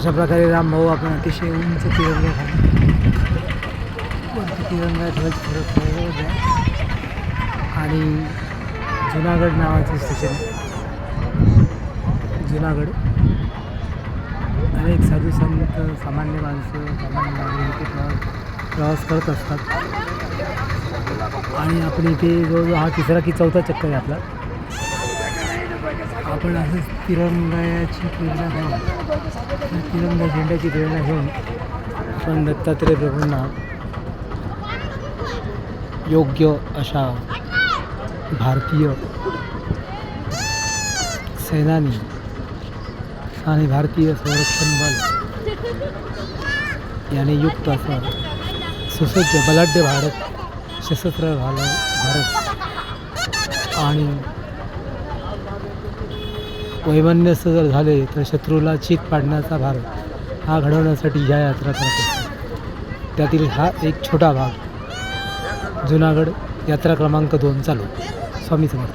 अशा प्रकारे रामभाऊ आपण अतिशय उंच तिरंगा तिरंगा ध्वज फिरत आणि जुनागड नावाचं स्टेशन जुनागड अनेक साधू संत सामान्य माणसं सामान्य नागरिक इथे प्रवास करत असतात आणि आपण इथे जवळजवळ हा तिसरा की चौथा चक्कर आहे आपला. आपण असंच तिरंगाची प्रेरणा घेऊन तिरंगा झेंड्याची प्रेरणा घेऊन आपण दत्तात्रय प्रभूंना योग्य अशा भारतीय सेनानी आणि भारतीय संरक्षण बल याने युक्त असं सुसज्ज बलाढ्य भारत सशस्त्र भारत आणि वैमनस्य जर झाले तर शत्रूला चीत पाडण्याचा भारत हा घडवण्यासाठी ह्या यात्रा करत असतात. त्यातील हा एक छोटा भाग जुनागड यात्रा क्रमांक 2 चालू. स्वामी समर्थ.